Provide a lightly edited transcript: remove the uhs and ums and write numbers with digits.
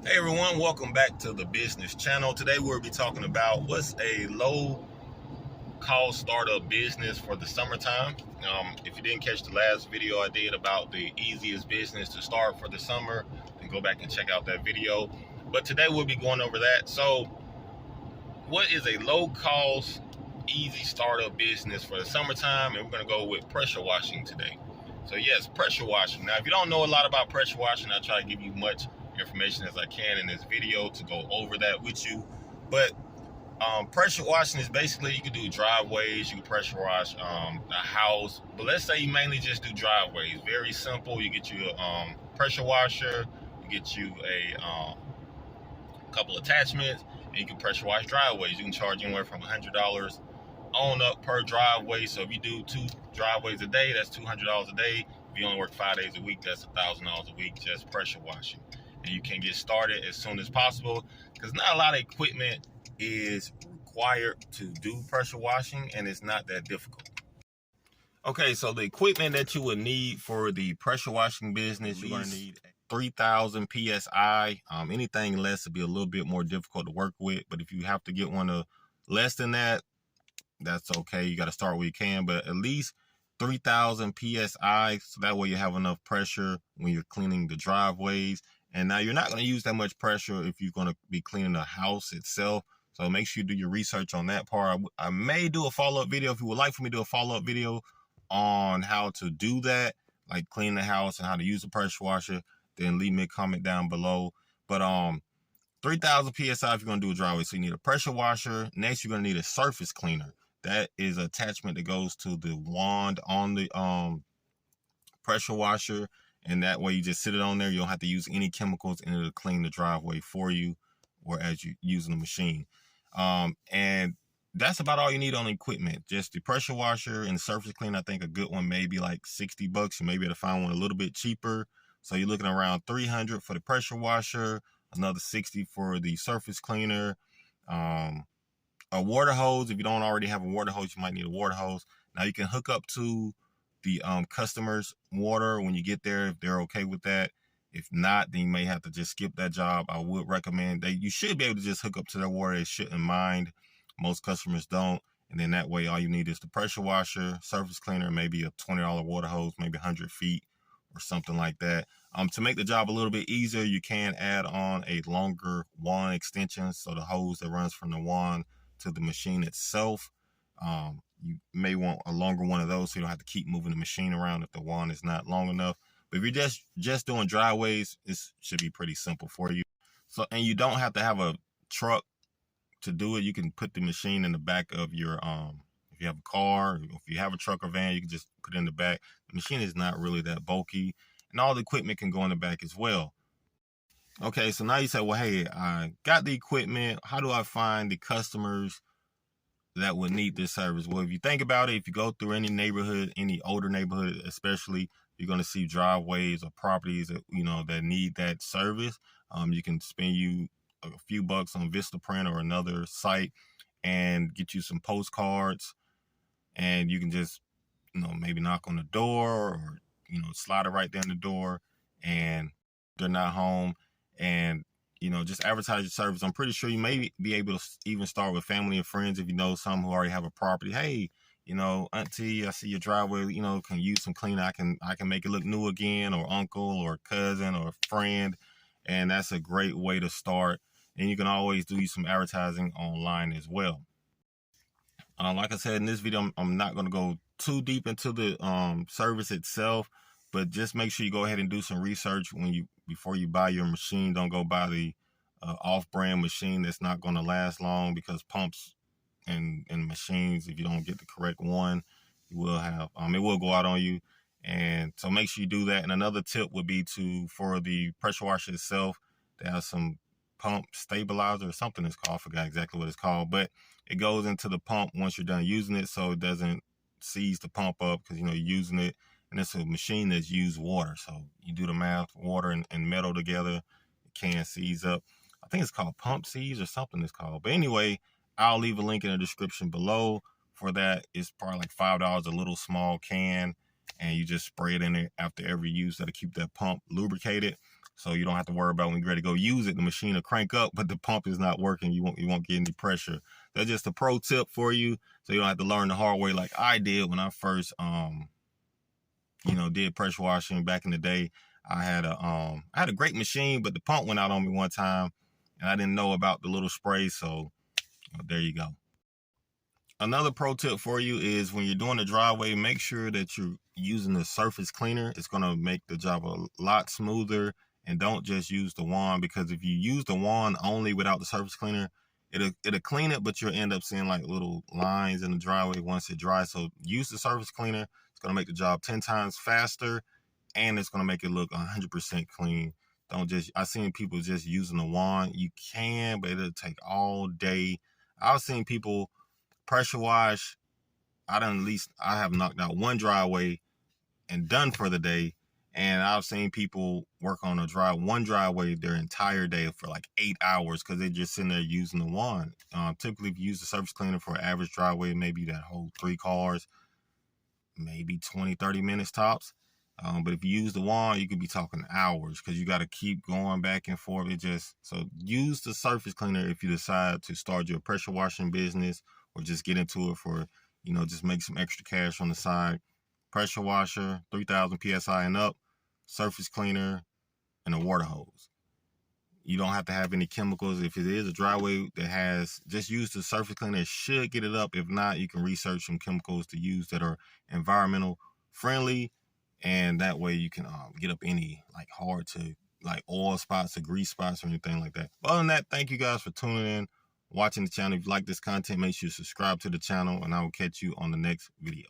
Hey everyone, welcome back to the business channel. Today we'll be talking about what's a low cost startup business for the summertime. If you didn't catch the last video I did about the easiest business to start for the summer, then go back and check out that video. But today we'll be going over that. So what is a low cost, easy startup business for the summertime? And we're going to go with pressure washing today. So yes, pressure washing. Now, if you don't know a lot about pressure washing, I try to give you much information as I can in this video to go over that with you. But pressure washing is basically, you can do driveways, you can pressure wash a house, but let's say you mainly just do driveways. Very simple. You get you a pressure washer, you get you a couple attachments, and you can pressure wash driveways. You can charge anywhere from $100 on up per driveway. So if you do 2 driveways a day, that's $200 a day. If you only work 5 days a week, that's $1,000 a week just pressure washing. And you can get started as soon as possible because not a lot of equipment is required to do pressure washing, and it's not that difficult. Okay, so the equipment that you would need for the pressure washing business, you're going to need 3,000 PSI. Anything less would be a little bit more difficult to work with, but if you have to get one less than that, that's okay. You got to start where you can, but at least 3,000 PSI, so that way you have enough pressure when you're cleaning the driveways. And now you're not going to use that much pressure if you're going to be cleaning the house itself. So make sure you do your research on that part. I may do a follow-up video. If you would like for me to do a follow-up video on how to do that, like clean the house and how to use the pressure washer, then leave me a comment down below. But 3,000 PSI if you're going to do a driveway. So you need a pressure washer. Next, you're going to need a surface cleaner. That is an attachment that goes to the wand on the pressure washer. And that way you just sit it on there. You don't have to use any chemicals, and it'll clean the driveway for you, whereas you're using the machine. And that's about all you need on equipment. Just the pressure washer and the surface cleaner. I think a good one may be like $60. You may be able to find one a little bit cheaper. So you're looking around $300 for the pressure washer, another $60 for the surface cleaner. A water hose. If you don't already have a water hose, you might need a water hose. Now you can hook up to the customer's water when you get there if they're okay with that. If not, then you may have to just skip that job. I would recommend that you should be able to just hook up to their water. They shouldn't mind. Most customers don't. And then that way, all you need is the pressure washer, surface cleaner, maybe a $20 water hose, maybe 100 feet or something like that. To make the job a little bit easier, you can add on a longer wand extension. So the hose that runs from the wand to the machine itself. You may want a longer one of those so you don't have to keep moving the machine around if the wand is not long enough. But if you're just doing driveways, this should be pretty simple for you. So, and you don't have to have a truck to do it. You can put the machine in the back of your, if you have a car, if you have a truck or van, you can just put it in the back. The machine is not really that bulky, and all the equipment can go in the back as well. Okay, so now you say, well, hey, I got the equipment. How do I find the customers that would need this service? Well, if you think about it, if you go through any neighborhood, any older neighborhood especially, you're going to see driveways or properties that, that need that service. You can spend you a few bucks on Vistaprint or another site and get you some postcards, and you can just, maybe knock on the door or, slide it right there in the door, and they're not home, and just advertise your service. I'm pretty sure you may be able to even start with family and friends if you know some who already have a property. Hey, auntie, I see your driveway, can use some cleaner. I can make it look new again, or uncle or cousin or friend. And that's a great way to start. And you can always do some advertising online as well. Like I said, in this video, I'm not going to go too deep into the service itself, but just make sure you go ahead and do some research before you buy your machine. Don't go buy the off-brand machine that's not going to last long, because pumps and machines, if you don't get the correct one, you will have it will go out on you. And so make sure you do that. And another tip would be for the pressure washer itself, to have some pump stabilizer or something it's called. I forgot exactly what it's called, but it goes into the pump once you're done using it, so it doesn't seize the pump up, because you're using it. And it's a machine that's used water. So you do the math, water and metal together, it can seize up. I think it's called pump seize or something it's called. But anyway, I'll leave a link in the description below for that. It's probably like $5, a little small can, and you just spray it in there after every use. That'll keep that pump lubricated. So you don't have to worry about when you're ready to go use it, the machine will crank up, but the pump is not working. You won't get any pressure. That's just a pro tip for you, so you don't have to learn the hard way like I did when I first did pressure washing back in the day. I had a great machine, but the pump went out on me one time, and I didn't know about the little spray. So there you go. Another pro tip for you is when you're doing the driveway, make sure that you're using the surface cleaner. It's going to make the job a lot smoother, and don't just use the wand, because if you use the wand only without the surface cleaner, it'll clean it, but you'll end up seeing like little lines in the driveway once it dries. So use the surface cleaner. It's going to make the job 10 times faster, and it's going to make it look 100% clean. I've seen people just using the wand. You can, but it'll take all day. I've seen people pressure wash. I have knocked out one driveway and done for the day. And I've seen people work on one driveway their entire day for like 8 hours because they're just sitting there using the wand. Typically, if you use the surface cleaner for an average driveway, maybe that whole 3 cars, maybe 20, 30 minutes tops. But if you use the wand, you could be talking hours because you got to keep going back and forth. So use the surface cleaner if you decide to start your pressure washing business or just get into it for, just make some extra cash on the side. Pressure washer, 3,000 PSI and up, surface cleaner, and a water hose. You don't have to have any chemicals. If it is a driveway just use the surface cleaner. It should get it up. If not, you can research some chemicals to use that are environmental friendly. And that way you can get up any hard to oil spots or grease spots or anything like that. But other than that, thank you guys for tuning in, watching the channel. If you like this content, make sure you subscribe to the channel, and I will catch you on the next video.